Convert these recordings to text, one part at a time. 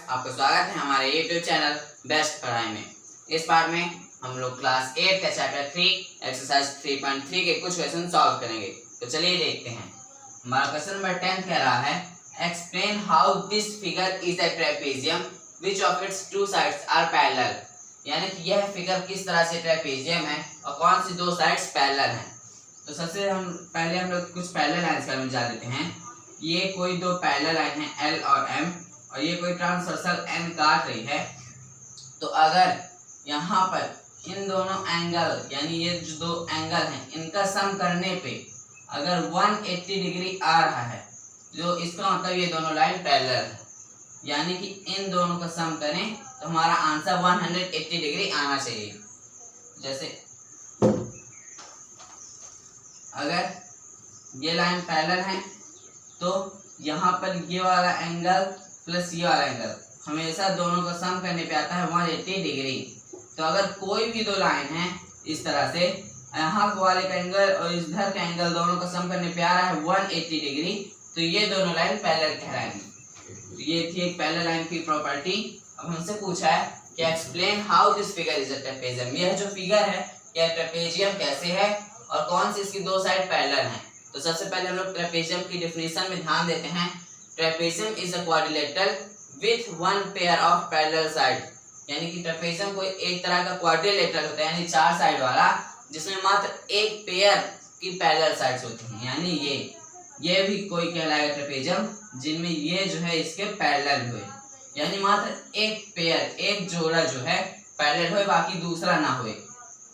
आपका स्वागत है हमारे YouTube चैनल बेस्ट पढ़ाई में। इस पार्ट में हम लोग क्लास 8 का चैप्टर 3 एक्सरसाइज 3.3 के कुछ क्वेश्चन सॉल्व करेंगे। तो चलिए देखते हैं। हमारा क्वेश्चन नंबर 10 कह रहा है explain how this figure is a trapezium which of its two sides are parallel. यानी कि यह फिगर किस तरह से ट्रेपेजियम है और कौन सी दो साइड्स पैरेलल हैं। तो सबसे पहले हम लोग कुछ पैरेलल लाइंस का जान लेते हैं। ये कोई दो पैरेलल लाइन है L और M और ये कोई ट्रांसवर्सल N काट रही है। तो अगर यहाँ पर इन दोनों एंगल यानी ये जो दो एंगल हैं इनका सम करने पे अगर 180 डिग्री आ रहा है जो इसका मतलब ये दोनों लाइन पैरेलल है। यानी कि इन दोनों का सम करें तो हमारा आंसर 180 डिग्री आना चाहिए। जैसे अगर ये लाइन पैरेलल है तो यहाँ पर ये वाला एंगल प्लस ये वाला एंगल हमेशा दोनों का सम करने पे आता है 180 डिग्री। तो अगर कोई भी दो लाइन है इस तरह से यहाँ वाले का एंगल और इधर का एंगल दोनों का सम करने पे आ रहा है 180 डिग्री तो ये दोनों लाइन पैरेलल कहलाएंगी। तो ये थी एक पैरेलल लाइन की प्रॉपर्टी। अब हमसे पूछा है कि explain how this figure is a trapezium. यह जो फिगर है यह ट्रेपेजियम कैसे है और कौन सी इसकी दो साइड पैरेलल हैं। तो सबसे पहले हम लोग ट्रेपेजियम की डेफिनेशन में ध्यान देते हैं। Trapezium is a quadrilateral with one pair of parallel side. यानी कि ट्रेपेजियम कोई एक तरह का क्वाड्रिलेटरल होता है यानी चार साइड वाला जिसमें मात्र एक पेयर की पैरेलल साइड्स होती हैं। यानी ये भी कोई कहलाएगा ट्रेपेजियम जिनमें ये जो है इसके पैरेलल हुए यानी मात्र एक पेयर एक जोड़ा जो है पैरेलल हुए बाकी दूसरा ना हुए।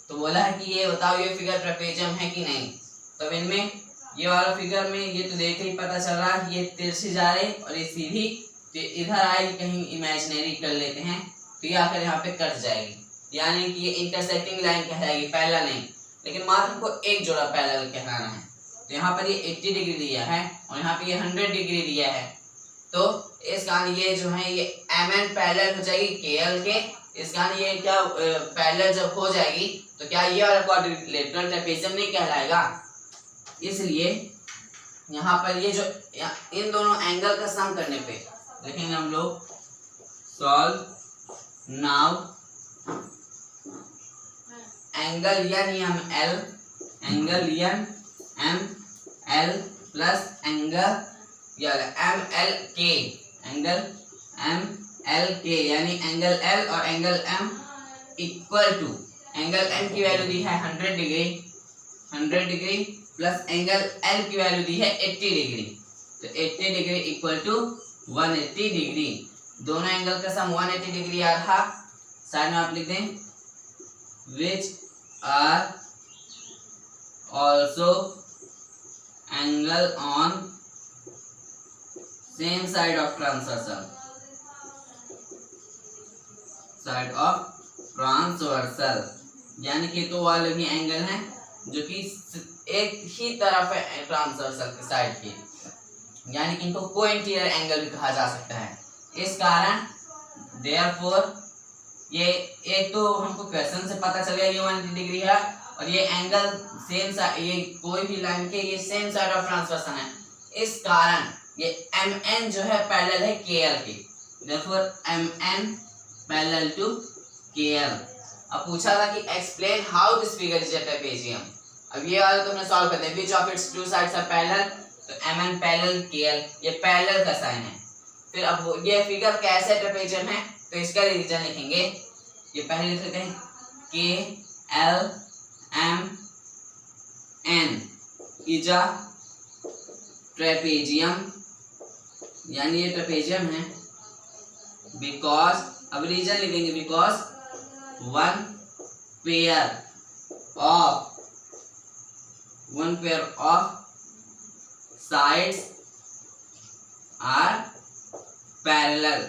तो बोला है कि ये बताओ ये फिगर ट्रेपेजियम है कि नहीं। तो इनमें ये वाला फिगर में ये तो देख ही पता चल रहा है ये तिरछी जा रही और ये सीधी तो इधर आएगी कहीं इमेजिनरी कर लेते हैं तो ये आकर यहाँ पे कट जाएगी। यानी कि ये इंटरसेक्टिंग लाइन कहलाएगी पैरेलल नहीं। लेकिन मात्र हमको एक जोड़ा पैरेलल कहलाना है। तो यहाँ पर ये 80 डिग्री दिया है और यहाँ पे ये 100 डिग्री दिया है। तो इस कारण ये जो है ये MN पैरेलल हो जाएगी KL के। इस कारण ये क्या पैरेलल जब हो जाएगी तो क्या ये वाला क्वाड्रिलेटरल ट्रेपेजियम नहीं कहलाएगा। इसलिए यहाँ पर ये जो इन दोनों एंगल का सम करने पे देखेंगे हम लोग solve now angle angle M L plus angle MLK angle MLK यानी एंगल L और angle M equal to angle M की वैल्यू दी है 100 डिग्री प्लस एंगल L की वैल्यू दी है 80 डिग्री। तो 80 डिग्री इक्वल टू 180 डिग्री। दोनों एंगल का सम 180 डिग्री आ रहा। साइड में आप लिख दें which are also angle on same side of transversal यानी कि तो वाले भी एंगल हैं जो कि एक ही तरफ है ट्रांसवर्सल की साइड की। यानी कि इनको कोइंटीरियर एंगल भी कहा जा सकता है। इस कारण देयरफॉर ये एक तो हमको क्वेश्चन से पता चल गया ये 180 डिग्री है और ये एंगल सेम साइड ये कोई भी लाइन के ये सेम साइड ऑफ ट्रांसवर्सल है। इस कारण ये MN जो है पैरेलल है KL की। Therefore MN parallel to KL। अब पूछा था कि explain how this figure is a trapezium. अब ये वाला तो हमने सॉल्व कर दिया which of its two sides are parallel. तो MN पैरेलल KL ये पैरेलल का साइन है। फिर अब ये फिगर कैसे ट्रेपेजियम है तो इसका रीजन लिखेंगे। ये पहले लिख लेते हैं KL M N is a trapezium यानी ये ट्रेपेजियम है बिकॉज अब रीजन लिखेंगे because one pair of sides are parallel।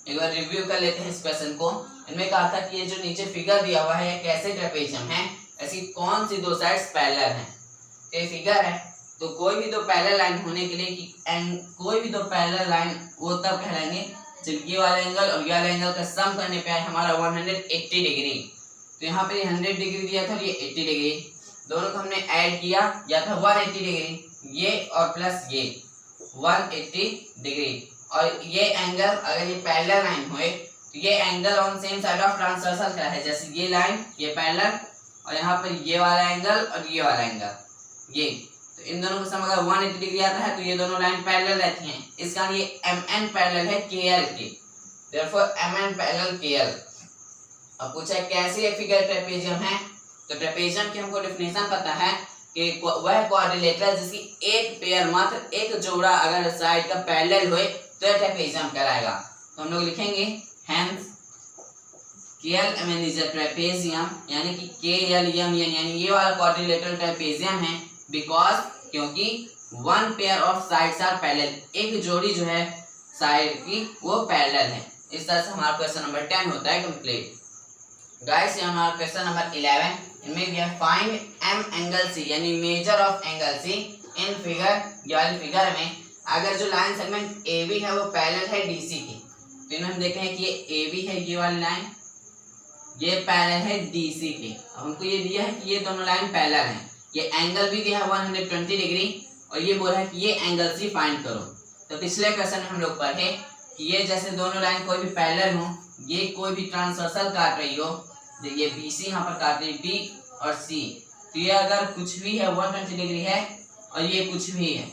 एक बार रिव्यू कर लेते हैं इस क्वेश्चन को। इनमें कहा था कि ये जो नीचे फिगर दिया हुआ है कैसे ट्रेपेजियम है ऐसी कौन सी दो साइड्स पैरेलल हैं। ये फिगर है तो कोई भी दो पैरेलल लाइन होने के लिए कोई भी दो पैरेलल लाइन वो तब कहलाएंगे जब ये वाला एंगल और ये वाला एंगल का सम करने पे आए हमारा 180 डिग्री। तो यहाँ पे 100 डिग्री दिया था ये 80 डिग्री दोनों को हमने ऐड किया या था 180 डिग्री ये और प्लस ये 180 डिग्री। और ये एंगल अगर ये पैरेलल लाइन हुए तो ये angle on same side of transversal क्या है, जैसे ये लाइन ये पैरेलल और यहाँ पर ये वाला एंगल और ये वाला एंगल ये, तो इन दोनों का सम अगर 180 डिग्री आता है तो ये दोनों लाइन पैरेलल रहती हैं। इस कारण ये MN पैरेलल है KL के, देयरफॉर MN पैरेलल KL। अब पूछा है कैसे एक फिगर ट्रेपेजियम है, तो ट्रेपेजियम की हमको डेफिनेशन पता है कि वह क्वाड्रिलेटरल जिसकी एक पेयर मात्र एक जोड़ा अगर साइड का पैरेलल हुए तो यह ट्रेपेजियम कहलाएगा। तो हम लोग लिखेंगे hence KLMN is a trapezium, यानी कि KLMN यानी ये वाला क्वाड्रिलेटरल ट्रेपेजियम है बिकॉज क्योंकि one pair of sides are parallel, एक जोड़ी जो है साइड की वो पैरेलल है। इस तरह से हमारा क्वेश्चन नंबर 10 होता है कंप्लीट। गाइस ये हमारा क्वेश्चन नंबर 11, इनमें दिया फाइंड M एंगल C यानी major of angle C in figure. ये वाली फिगर में अगर जो लाइन सेगमेंट AB है वो पैरेलल है DC की, तो इनमें हम देखते हैं कि ये AB है, ये वाली लाइन ये पैरेलल है DC की। अब हमको ये दिया है कि ये दोनों लाइन पैरेलल हैं, ये एंगल भी दिया है 120 डिग्री और ये बोला है कि ये एंगल C फाइंड करो। तो पिछले क्वेश्चन में हम लोग पढ़े कि ये जैसे दोनों लाइन कोई भी पैरेलल हो, ये कोई भी ट्रांसवर्सल काट रही हो, ये BC यहाँ पर काट रही B और C, तो ये अगर कुछ भी है 120 डिग्री है और ये कुछ भी है,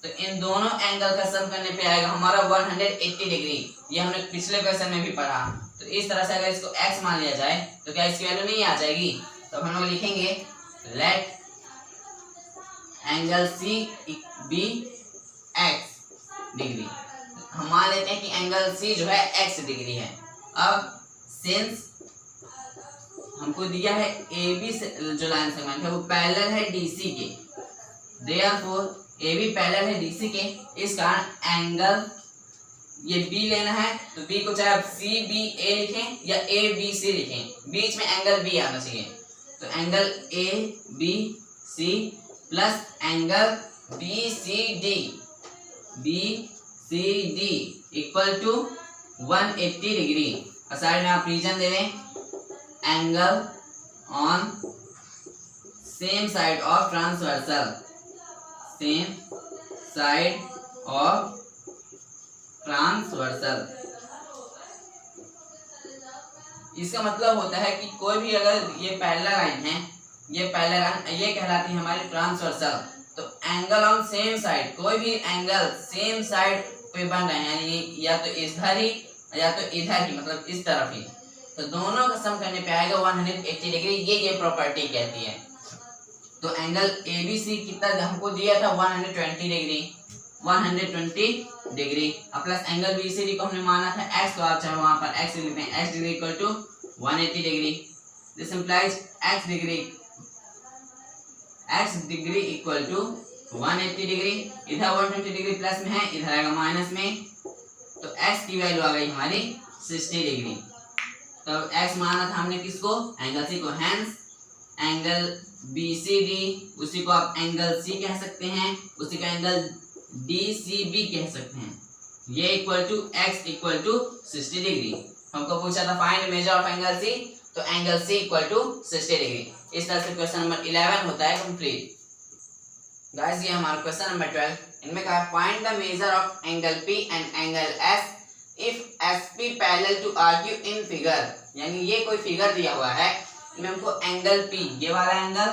तो इन दोनों एंगल का सम करने पे आएगा हमारा 180 डिग्री। ये हमने पिछले क्वेश्चन में भी पढ़ा। तो इस तरह से अगर इसको x मान लिया जाए तो क्या इसकी वैल्यू नहीं आ जाएगी, तो हम लोग लिखेंगे let angle C be x degree. हम मान लेते हैं कि एंगल C जो है x डिग्री है। अब सिंस हमको दिया है AB से जो लाइन सेगमेंट है वो पैरेलल है DC के, देयरफॉर AB पैरेलल है DC के, इस कारण एंगल ये B लेना है तो B को चाहे आप CBA लिखें या ABC लिखें, बीच में एंगल B आना चाहिए। तो angle ABC plus angle BCD equal to 180 degree. और साइड में आप रीजन दे दें angle on same side of transversal, same side of transversal. इसका मतलब होता है कि कोई भी अगर ये पैरेलल लाइन है, ये पैरेलल लाइन ये कहलाती है हमारी ट्रांसवर्सल, तो एंगल ऑन सेम साइड, कोई भी एंगल सेम साइड पे बन रहे हैं यानी या तो इधर ही या तो इधर ही, मतलब इस तरफ ही, तो दोनों का सम करने पे आएगा 180 डिग्री। ये प्रॉपर्टी कहती है। तो एंगल ABC कितना हमको दिया था 120 डिग्री और प्लस एंगल BCD को हमने माना था x, तो आप चाहे वहां पर x लिखते हैं, x degree equal to 180 degree. This implies x degree equal to 180 degree. इधर 120 डिग्री प्लस में है, इधर आएगा माइनस में, तो x की वैल्यू आ गई हमारी 60 डिग्री। तब x माना था हमने किसको, एंगल C को, हेंस एंगल BCD उसी को आप एंगल C कह सकते हैं, उसी का एंगल DCB कह सकते हैं। ये equal to x equal to 60 degree. हमको पूछा था find measure of angle C, तो angle C equal to 60 degree. इस तरह से क्वेश्चन नंबर 11 होता है कंप्लीट। गाइस ये हमारा क्वेश्चन नंबर 12, इनमें कहा find the measure of angle P and angle S if SP parallel to RQ in figure. यानी ये कोई फिगर दिया हुआ है, इसमें हमको एंगल P ये वाला एंगल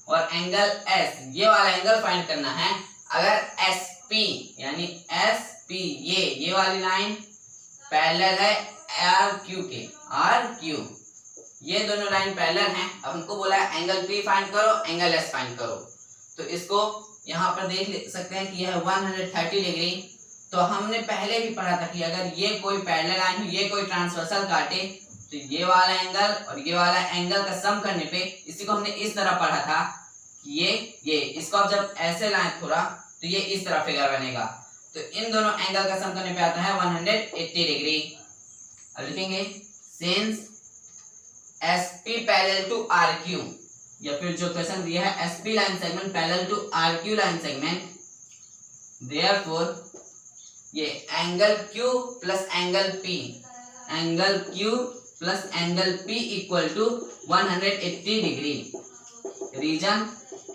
और एंगल S ये वाला एंगल फाइंड करना है। अगर SP यानी SP ये वाली लाइन पैरेलल है RQ के, RQ ये दोनों लाइन पैरेलल हैं। अब हमको बोला है एंगल P फाइंड करो, एंगल S फाइंड करो, तो इसको यहाँ पर देख सकते हैं कि यह 130 डिग्री। तो हमने पहले भी पढ़ा था कि अगर ये कोई पैरेलल लाइन हो, ये कोई ट्रांसवर्सल काटे, तो ये वाला एंगल और ये वाला एंगल का सम करने पे, इसी को हमने इस तरह पढ़ा था कि ये इसको आप जब ऐसे लाएं थोड़ा तो ये इस तरह फिगर बनेगा। तो इन दोनों एंगल का सम करने पे आता है 180 डिग्री। अब लिखेंगे since SP parallel to RQ, या फिर जो क्वेश्चन दिया है SP line segment parallel to RQ line segment, therefore ये angle Q plus angle P, angle Q plus angle P equal to 180 degree. Reason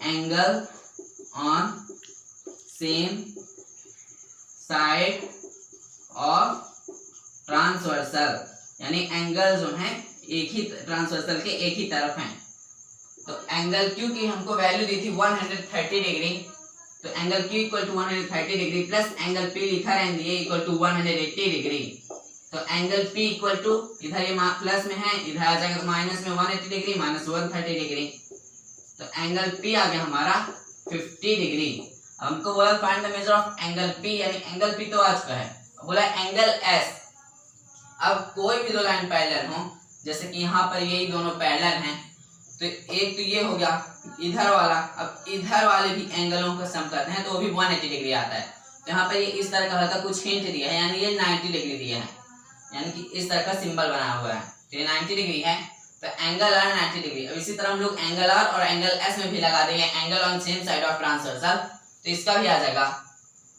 angle on same side और transversal, यानी angle जो है एक ही ट्रांसवर्सल के एक ही तरफ हैं। तो एंगल Q की हमको वैल्यू दी थी 130 डिग्री, तो angle Q equal to 130 degree plus angle P लिखा रहने दिए इक्वल टू 180 डिग्री। तो एंगल P इक्वल टू, इधर ये प्लस में है, इधर आ जाएगा माइनस में 180 डिग्री माइनस 130 डिग्री। तो एंगल P आ गया हमारा 50 डिग्री। अब हमको बोला find the measure of angle P, यानी एंगल P तो आज का है, बोला एंगल S। अब कोई भी दो लाइन पैरेलल हो, जैसे कि यहाँ पर यही दोनों पैरेलल हैं, तो एक तो ये हो गया इधर वाला, अब इधर वाले भी एंगलों का सम करते हैं तो वो भी 180 डिग्री आता है। तो यहाँ पर ये इस तरह का हल्का कुछ हिंट दिया है, यानी ये 90 डिग्री दिया है, यानी कि इस तरह का सिंबल बना हुआ है, तो ये 90 डिग्री है। तो एंगल आर 90 डिग्री। अब इसी तरह हम लोग एंगल आर और एंगल एस में भी लगा देंगे angle on same side of transversal, तो इसका भी आ जाएगा।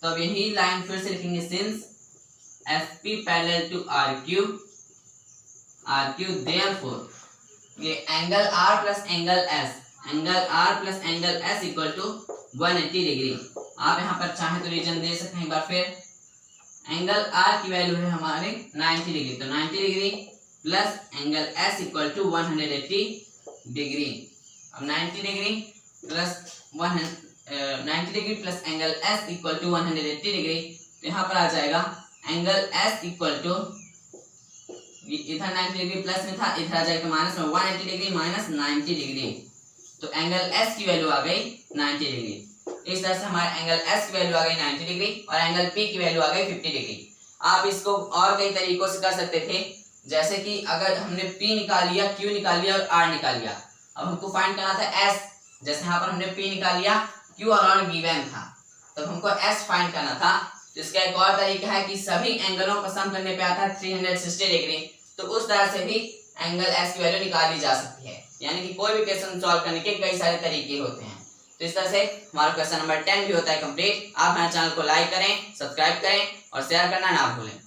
तो अब यही लाइन फिर से लिखेंगे, since FP parallel to RQ therefore ये angle R plus angle S equal to 180 degree. आप यहाँ पर चाहे तो रीजन दे सकते हैं एक बार फिर। एंगल R की वैल्यू है हमारे 90 डिग्री, तो 90 degree plus angle S equal to 180 degree. अब 90 degree plus angle S equal to 180 degree, तो यहाँ पर आ जाएगा एंगल S इक्वल टू, इधर 90 डिग्री प्लस में था, इधर आ जाएगा माइनस में 180 डिग्री माइनस 90 डिग्री। तो एंगल S की वैल्यू आ गई 90 डिग्री। इस तरह से हमारे एंगल S की वैल्यू आ गई 90 डिग्री और एंगल P की वैल्यू आ गई 50 डिग्री। आप इसको और कई तरीकों से कर सकते थे, जैसे कि अगर हमने P निकाल लिया, Q निकाल लिया और R निकाल लिया, अब हमको फाइंड करना था S। जैसे यहाँ पर हमने P निकाल लिया, Q और R गिवन था, तब हमको S फाइंड करना था। तो इसका एक और तरीका है कि सभी एंगलों का सम करने पे आता है 360 डिग्री, तो उस तरह से भी एंगल S की वैल्यू निकाली जा सकती है। यानी कि कोई भी क्वेश्चन सॉल्व करने के कई सारे तरीके होते हैं। तो इस तरह से हमारा क्वेश्चन नंबर 10 भी होता है कंप्लीट। आप हमारे चैनल को लाइक करें, सब्सक्राइब करें और शेयर करना ना भूलें।